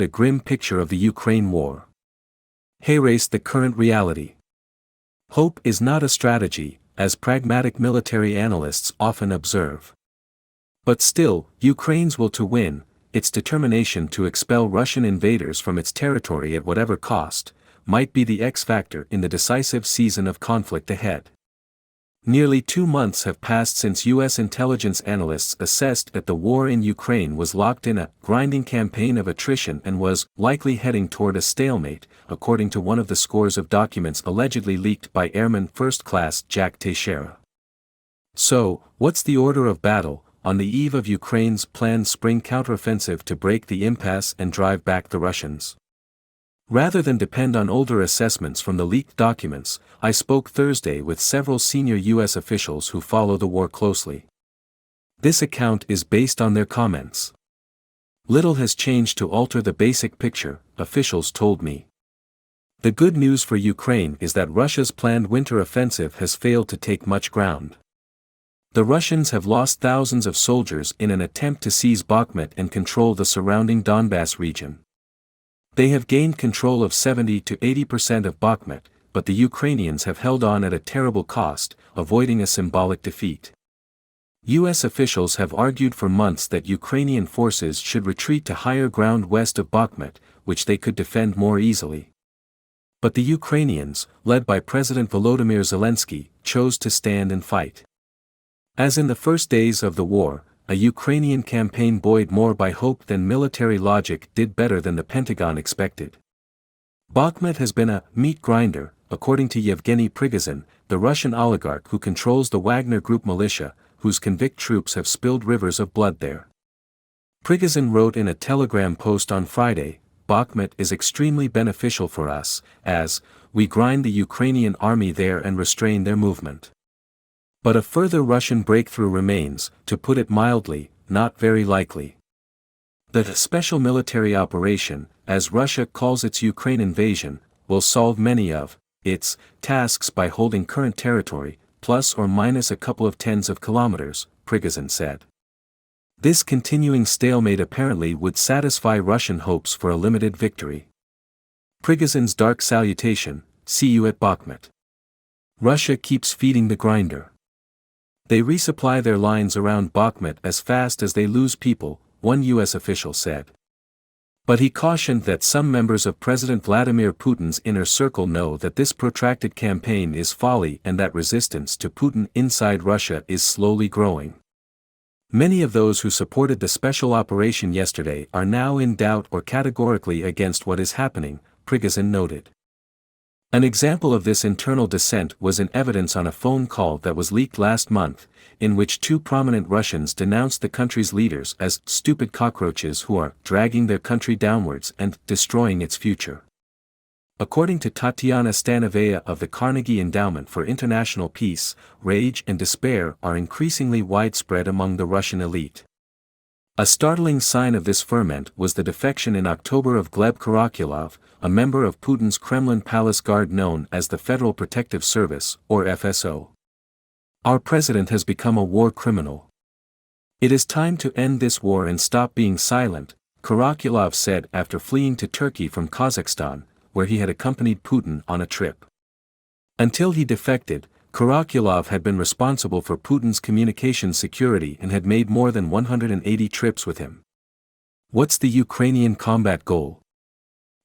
a grim picture of the Ukraine war. Erase the current reality. Hope is not a strategy, as pragmatic military analysts often observe. But still, Ukraine's will to win, its determination to expel Russian invaders from its territory at whatever cost, might be the X factor in the decisive season of conflict ahead. Nearly 2 months have passed since U.S. intelligence analysts assessed that the war in Ukraine was locked in a grinding campaign of attrition and was likely heading toward a stalemate, according to one of the scores of documents allegedly leaked by Airman First Class Jack Teixeira. So, what's the order of battle, on the eve of Ukraine's planned spring counteroffensive to break the impasse and drive back the Russians? Rather than depend on older assessments from the leaked documents, I spoke Thursday with several senior U.S. officials who follow the war closely. This account is based on their comments. Little has changed to alter the basic picture, officials told me. The good news for Ukraine is that Russia's planned winter offensive has failed to take much ground. The Russians have lost thousands of soldiers in an attempt to seize Bakhmut and control the surrounding Donbass region. They have gained control of 70 to 80% of Bakhmut, but the Ukrainians have held on at a terrible cost, avoiding a symbolic defeat. U.S. officials have argued for months that Ukrainian forces should retreat to higher ground west of Bakhmut, which they could defend more easily. But the Ukrainians, led by President Volodymyr Zelensky, chose to stand and fight. As in the first days of the war, a Ukrainian campaign buoyed more by hope than military logic did better than the Pentagon expected. Bakhmut has been a meat grinder, according to Yevgeny Prigozhin, the Russian oligarch who controls the Wagner Group militia, whose convict troops have spilled rivers of blood there. Prigozhin wrote in a Telegram post on Friday, "Bakhmut is extremely beneficial for us, as we grind the Ukrainian army there and restrain their movement. But a further Russian breakthrough remains, to put it mildly, not very likely. The special military operation, as Russia calls its Ukraine invasion, will solve many of its tasks by holding current territory, plus or minus a couple of tens of kilometers," Prigozhin said. This continuing stalemate apparently would satisfy Russian hopes for a limited victory. Prigozhin's dark salutation, "See you at Bakhmut." Russia keeps feeding the grinder. They resupply their lines around Bakhmut as fast as they lose people, one U.S. official said. But he cautioned that some members of President Vladimir Putin's inner circle know that this protracted campaign is folly and that resistance to Putin inside Russia is slowly growing. Many of those who supported the special operation yesterday are now in doubt or categorically against what is happening, Prigozhin noted. An example of this internal dissent was in evidence on a phone call that was leaked last month, in which 2 prominent Russians denounced the country's leaders as stupid cockroaches who are dragging their country downwards and destroying its future. According to Tatiana Stanovaya of the Carnegie Endowment for International Peace, rage and despair are increasingly widespread among the Russian elite. A startling sign of this ferment was the defection in October of Gleb Karakulov, a member of Putin's Kremlin Palace Guard known as the Federal Protective Service, or FSO. "Our president has become a war criminal. It is time to end this war and stop being silent," Karakulov said after fleeing to Turkey from Kazakhstan, where he had accompanied Putin on a trip. Until he defected, Karakulov had been responsible for Putin's communications security and had made more than 180 trips with him. What's the Ukrainian combat goal?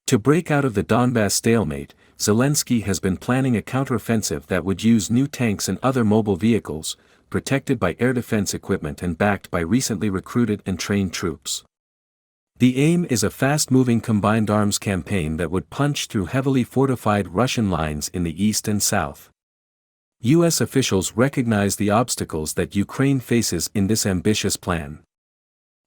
To break out of the Donbass stalemate, Zelensky has been planning a counteroffensive that would use new tanks and other mobile vehicles, protected by air defense equipment and backed by recently recruited and trained troops. The aim is a fast-moving combined arms campaign that would punch through heavily fortified Russian lines in the east and south. U.S. officials recognize the obstacles that Ukraine faces in this ambitious plan.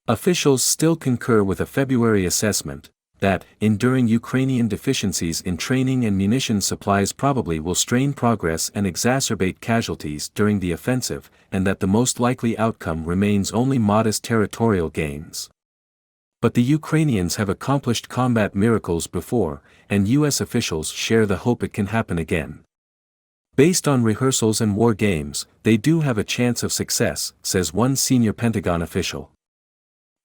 Officials still concur with a February assessment that enduring Ukrainian deficiencies in training and munition supplies probably will strain progress and exacerbate casualties during the offensive, and that the most likely outcome remains only modest territorial gains. But the Ukrainians have accomplished combat miracles before, and U.S. officials share the hope it can happen again. Based on rehearsals and war games, they do have a chance of success, says one senior Pentagon official.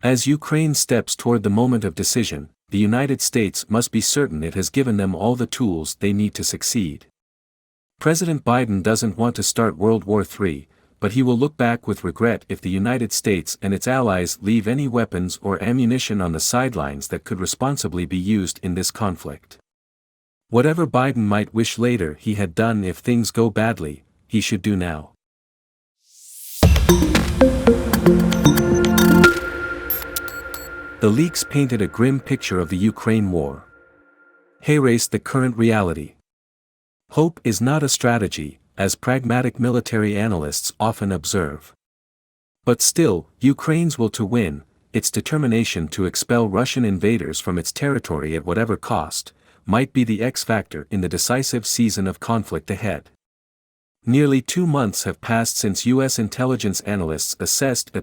As Ukraine steps toward the moment of decision, the United States must be certain it has given them all the tools they need to succeed. President Biden doesn't want to start World War III, but he will look back with regret if the United States and its allies leave any weapons or ammunition on the sidelines that could responsibly be used in this conflict. Whatever Biden might wish later he had done if things go badly, he should do now. The leaks painted a grim picture of the Ukraine war. Erase the current reality. Hope is not a strategy, as pragmatic military analysts often observe. But still, Ukraine's will to win, its determination to expel Russian invaders from its territory at whatever cost, might be the X factor in the decisive season of conflict ahead. Nearly 2 months have passed since U.S. intelligence analysts assessed that